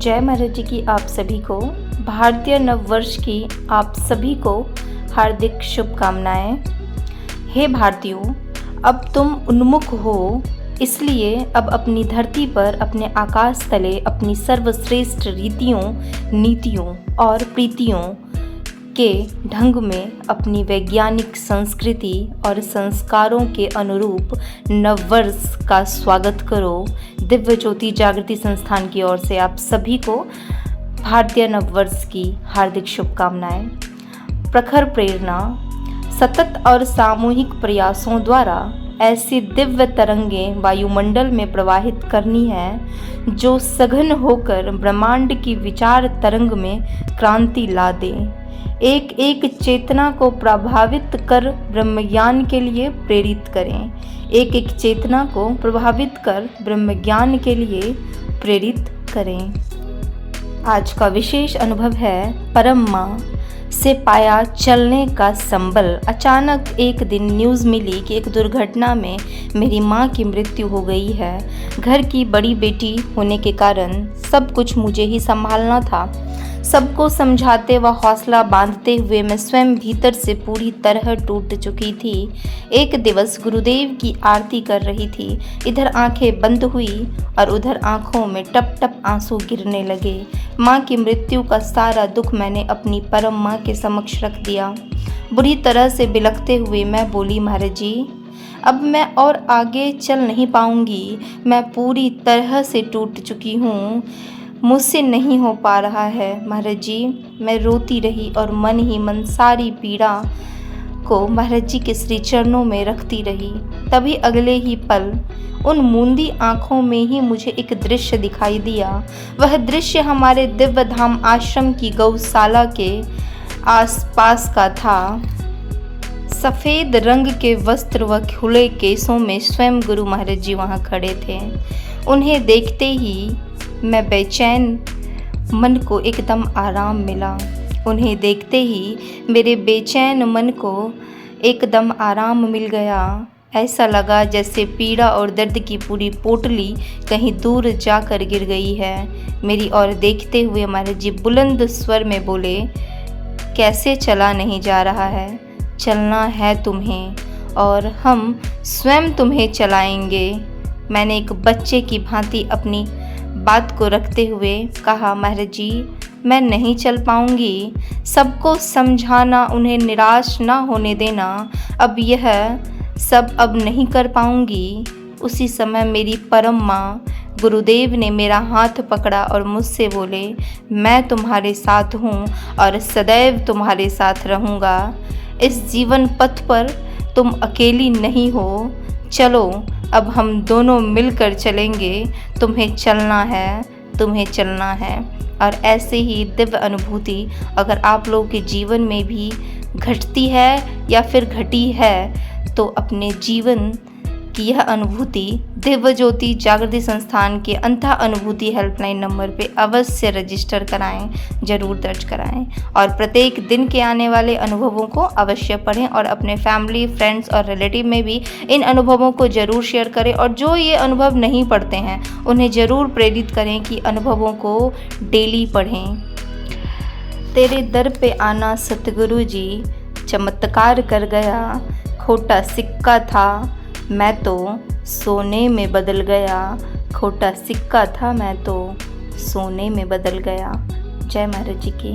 जय महाराज जी की आप सभी को, भारतीय नववर्ष की आप सभी को हार्दिक शुभकामनाएं। हे भारतीयों, अब तुम उन्मुख हो, इसलिए अब अपनी धरती पर, अपने आकाश तले अपनी सर्वश्रेष्ठ रीतियों, नीतियों और प्रीतियों के ढंग में अपनी वैज्ञानिक संस्कृति और संस्कारों के अनुरूप नववर्ष का स्वागत करो। दिव्य ज्योति जागृति संस्थान की ओर से आप सभी को भारतीय नववर्ष की हार्दिक शुभकामनाएं। प्रखर प्रेरणा, सतत और सामूहिक प्रयासों द्वारा ऐसी दिव्य तरंगें वायुमंडल में प्रवाहित करनी है जो सघन होकर ब्रह्मांड की विचार तरंग में क्रांति ला दे, एक एक चेतना को प्रभावित कर ब्रह्मज्ञान के लिए प्रेरित करें, एक एक चेतना को प्रभावित कर ब्रह्मज्ञान के लिए प्रेरित करें। आज का विशेष अनुभव है परम माँ से पाया चलने का संबल। अचानक एक दिन न्यूज़ मिली कि एक दुर्घटना में मेरी माँ की मृत्यु हो गई है। घर की बड़ी बेटी होने के कारण सब कुछ मुझे ही संभालना था। सबको समझाते व हौसला बांधते हुए मैं स्वयं भीतर से पूरी तरह टूट चुकी थी। एक दिवस गुरुदेव की आरती कर रही थी। इधर आंखें बंद हुई और उधर आंखों में टप टप आंसू गिरने लगे। माँ की मृत्यु का सारा दुख मैंने अपनी परम माँ के समक्ष रख दिया। बुरी तरह से बिलखते हुए मैं बोली, महाराज जी, अब मैं और आगे चल नहीं पाऊंगी। मैं पूरी तरह से टूट चुकी हूँ, मुझसे नहीं हो पा रहा है महाराज जी। मैं रोती रही और मन ही मन सारी पीड़ा को महाराज जी के श्री चरणों में रखती रही। तभी अगले ही पल उन मूंदी आँखों में ही मुझे एक दृश्य दिखाई दिया। वह दृश्य हमारे दिव्य धाम आश्रम की गौशाला के आसपास का था। सफ़ेद रंग के वस्त्र व खुले केसों में स्वयं गुरु महाराज जी वहाँ खड़े थे। उन्हें देखते ही मैं बेचैन मन को एकदम आराम मिला। उन्हें देखते ही मेरे बेचैन मन को एकदम आराम मिल गया। ऐसा लगा जैसे पीड़ा और दर्द की पूरी पोटली कहीं दूर जाकर गिर गई है। मेरी ओर देखते हुए महाराज जी बुलंद स्वर में बोले, कैसे चला नहीं जा रहा है? चलना है तुम्हें और हम स्वयं तुम्हें चलाएंगे। मैंने एक बच्चे की भांति अपनी बात को रखते हुए कहा, महाराज जी, मैं नहीं चल पाऊंगी। सबको समझाना, उन्हें निराश ना होने देना, अब यह सब अब नहीं कर पाऊंगी। उसी समय मेरी परम माँ गुरुदेव ने मेरा हाथ पकड़ा और मुझसे बोले, मैं तुम्हारे साथ हूँ और सदैव तुम्हारे साथ रहूँगा। इस जीवन पथ पर तुम अकेली नहीं हो। चलो, अब हम दोनों मिलकर चलेंगे। तुम्हें चलना है, तुम्हें चलना है। और ऐसे ही दिव्य अनुभूति अगर आप लोगों के जीवन में भी घटती है या फिर घटी है तो अपने जीवन की यह अनुभूति दिव्य ज्योति जागृति संस्थान के अंतः अनुभूति हेल्पलाइन नंबर पे अवश्य रजिस्टर कराएं, ज़रूर दर्ज कराएं। और प्रत्येक दिन के आने वाले अनुभवों को अवश्य पढ़ें और अपने फैमिली, फ्रेंड्स और रिलेटिव में भी इन अनुभवों को ज़रूर शेयर करें। और जो ये अनुभव नहीं पढ़ते हैं उन्हें ज़रूर प्रेरित करें कि अनुभवों को डेली पढ़ें। तेरे दर पे आना सतगुरु जी चमत्कार कर गया, खोटा सिक्का था मैं तो सोने में बदल गया, खोटा सिक्का था मैं तो सोने में बदल गया। जय महाराज जी की।